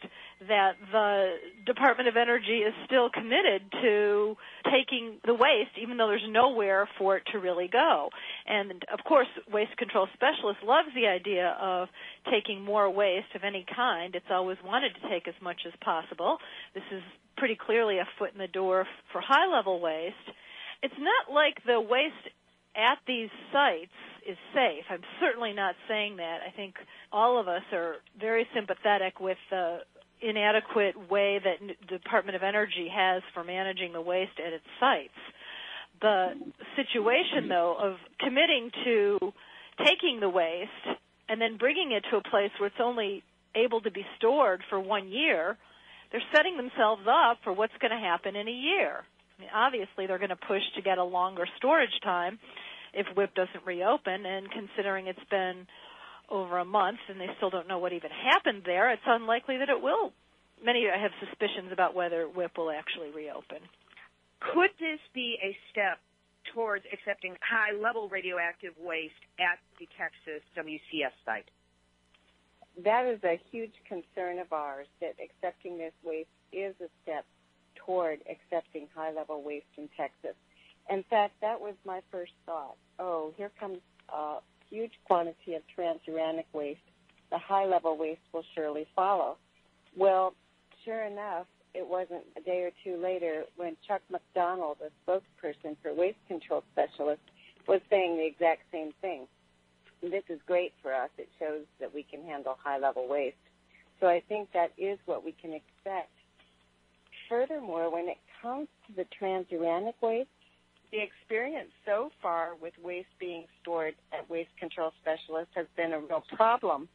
that the Department of Energy is still committed to taking the waste, even though there's nowhere for it to really go. And, of course, Waste Control Specialist loves the idea of taking more waste of any kind. It's always wanted to take as much as possible. This is pretty clearly a foot in the door for high-level waste. It's not like the waste at these sites is safe. I'm certainly not saying that. I think all of us are very sympathetic with the inadequate way that the Department of Energy has for managing the waste at its sites. The situation, though, of committing to taking the waste and then bringing it to a place where it's only able to be stored for 1 year, they're setting themselves up for what's going to happen in a year. I mean, obviously, they're going to push to get a longer storage time if WIP doesn't reopen, and considering it's been over a month and they still don't know what even happened there, it's unlikely that it will. Many have suspicions about whether WIP will actually reopen. Could this be a step towards accepting high-level radioactive waste at the Texas WCS site? That is a huge concern of ours, that accepting this waste is a step toward accepting high-level waste in Texas. In fact, that was my first thought. Oh, here comes a huge quantity of transuranic waste. The high-level waste will surely follow. Well, sure enough, it wasn't a day or two later when Chuck McDonald, a spokesperson for Waste Control Specialist, was saying the exact same thing. This is great for us. It shows that we can handle high-level waste. So I think that is what we can expect. Furthermore, when it comes to the transuranic waste, the experience so far with waste being stored at Waste Control Specialists has been a real problem.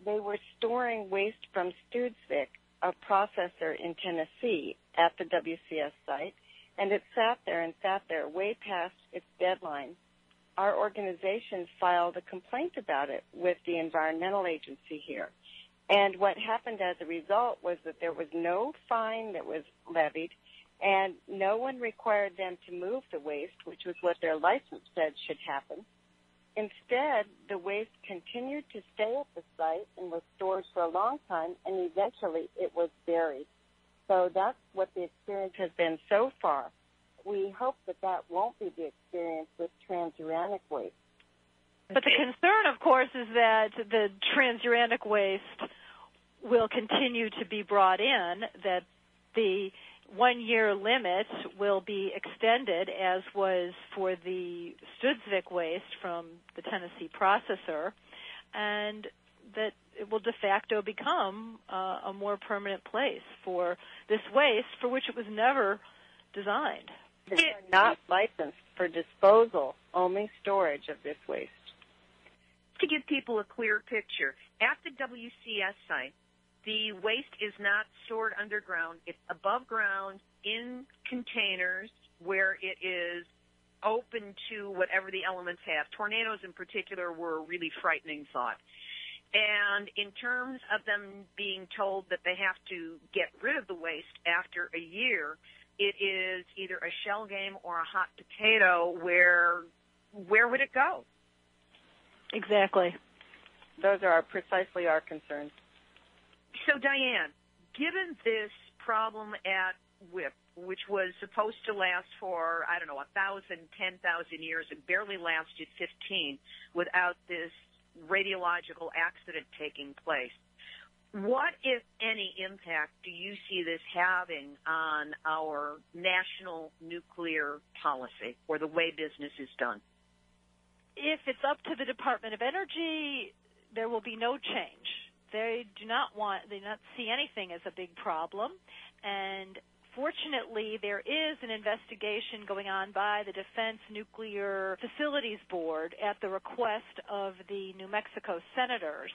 They were storing waste from Studsvik, a processor in Tennessee, at the WCS site, and it sat there way past its deadline. Our organization filed a complaint about it with the environmental agency here. And what happened as a result was that there was no fine that was levied, and no one required them to move the waste, which was what their license said should happen. Instead, the waste continued to stay at the site and was stored for a long time, and eventually it was buried. So that's what the experience has been so far. We hope that that won't be the experience with transuranic waste. But the concern, of course, is that the transuranic waste will continue to be brought in, that the 1 year limit will be extended, as was for the Studsvik waste from the Tennessee processor, and that it will de facto become a more permanent place for this waste for which it was never designed. They are not licensed for disposal, only storage of this waste. To give people a clear picture, at the WCS site, the waste is not stored underground. It's above ground in containers where it is open to whatever the elements have. Tornadoes in particular were a really frightening thought. And in terms of them being told that they have to get rid of the waste after a year, it is either a shell game or a hot potato. Where would it go? Exactly. Those are precisely our concerns. So, Diane, given this problem at WIP, which was supposed to last for, 1,000, 10,000 years, and barely lasted 15 without this radiological accident taking place, what, if any, impact do you see this having on our national nuclear policy or the way business is done? if it's up to the Department of Energy, there will be no change. They do not see anything as a big problem, and fortunately, there is an investigation going on by the Defense Nuclear Facilities Board at the request of the New Mexico senators.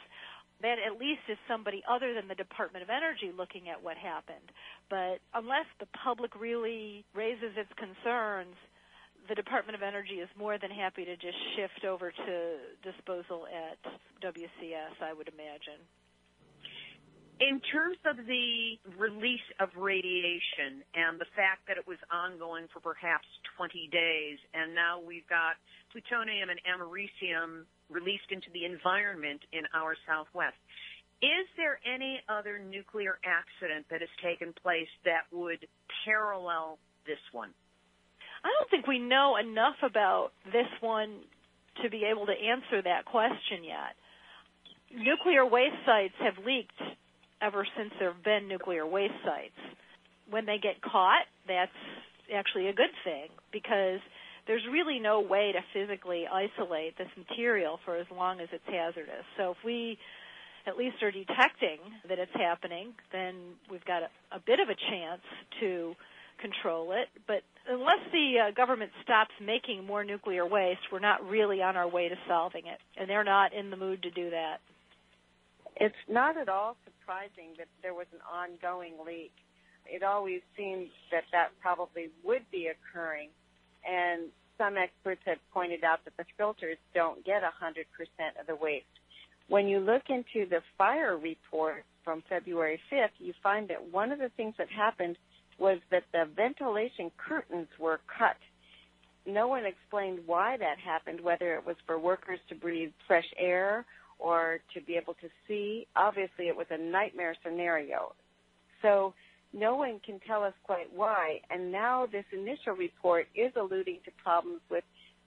That at least is somebody other than the Department of Energy looking at what happened. But unless the public really raises its concerns, the Department of Energy is more than happy to just shift over to disposal at WCS, I would imagine. In terms of the release of radiation and the fact that it was ongoing for perhaps 20 days, and now we've got plutonium and americium released into the environment in our Southwest, is there any other nuclear accident that has taken place that would parallel this one? I don't think we know enough about this one to be able to answer that question yet. Nuclear waste sites have leaked ever since there have been nuclear waste sites. When they get caught, that's actually a good thing because there's really no way to physically isolate this material for as long as it's hazardous. So if we at least are detecting that it's happening, then we've got a bit of a chance to control it. But unless the government stops making more nuclear waste, we're not really on our way to solving it, and they're not in the mood to do that. It's not at all surprising that there was an ongoing leak. It always seemed that probably would be occurring, and some experts have pointed out that the filters don't get 100% of the waste. When you look into the fire report from February 5th, you find that one of the things that happened was that the ventilation curtains were cut. No one explained why that happened, whether it was for workers to breathe fresh air or to be able to see. Obviously, it was a nightmare scenario. So no one can tell us quite why. And now this initial report is alluding to problems with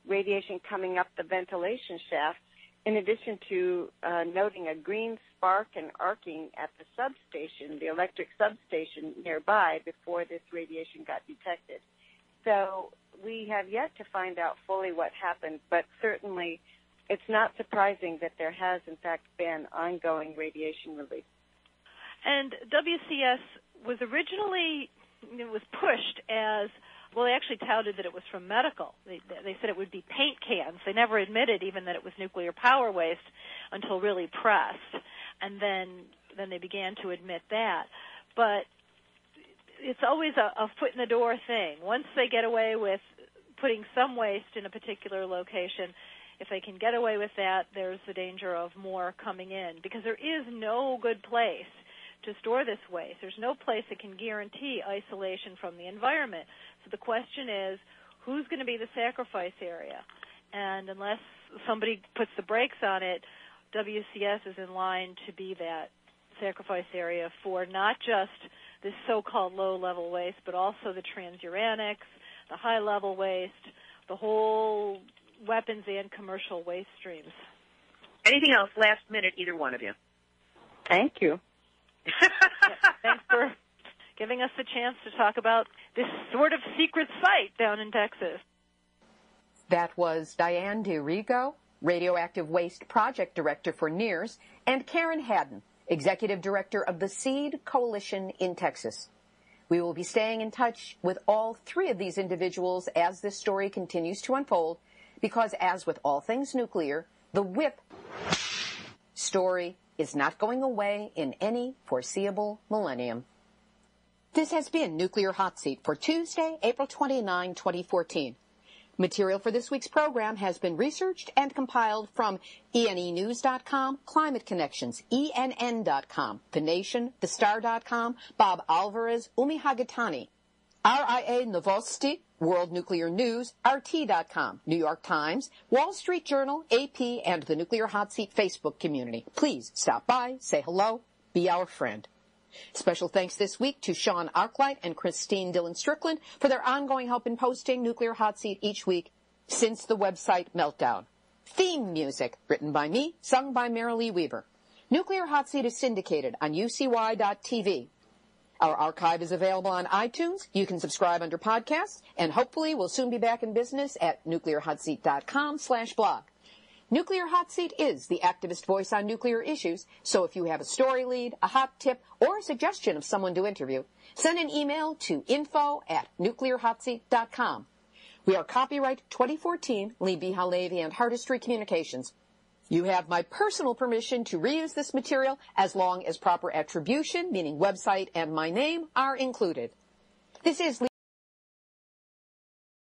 radiation coming up the ventilation shaft, in addition to noting a green spark and arcing at the substation, the electric substation nearby, before this radiation got detected. So we have yet to find out fully what happened, but certainly it's not surprising that there has, in fact, been ongoing radiation release. And WCS was originally, was pushed as, well, they actually touted that it was from medical. They said it would be paint cans. They never admitted even that it was nuclear power waste until really pressed. And then they began to admit that. But it's always a foot in the door thing. Once they get away with putting some waste in a particular location, if they can get away with that, there's the danger of more coming in, because there is no good place to store this waste. There's no place that can guarantee isolation from the environment. So the question is, who's going to be the sacrifice area? And unless somebody puts the brakes on it, WCS is in line to be that sacrifice area for not just this so-called low-level waste, but also the transuranics, the high-level waste, the whole weapons and commercial waste streams. Anything else? Last minute, either one of you. Thank you. Thanks for giving us the chance to talk about this sort of secret site down in Texas. That was Diane DeRigo, Radioactive Waste Project Director for NEARS, and Karen Haddon, Executive Director of the SEED Coalition in Texas. We will be staying in touch with all three of these individuals as this story continues to unfold, because as with all things nuclear, the WIP story is not going away in any foreseeable millennium. This has been Nuclear Hot Seat for Tuesday, April 29, 2014. Material for this week's program has been researched and compiled from ENEnews.com, Climate Connections, ENN.com, The Nation, TheStar.com, Bob Alvarez, Umi Hagatani, RIA Novosti, World Nuclear News, RT.com, New York Times, Wall Street Journal, AP, and the Nuclear Hot Seat Facebook community. Please stop by, say hello, be our friend. Special thanks this week to Sean Arkwright and Christine Dillon-Strickland for their ongoing help in posting Nuclear Hot Seat each week since the website meltdown. Theme music written by me, sung by Marilee Weaver. Nuclear Hot Seat is syndicated on UCY.TV. Our archive is available on iTunes. You can subscribe under podcasts, and hopefully we'll soon be back in business at nuclearhotseat.com/blog. Nuclear Hot Seat is the activist voice on nuclear issues, so if you have a story lead, a hot tip, or a suggestion of someone to interview, send an email to info@nuclearhotseat.com. We are copyright 2014, Libbe, HaLevy, and Heartistry Communications. You have my personal permission to reuse this material as long as proper attribution, meaning website and my name, are included. This is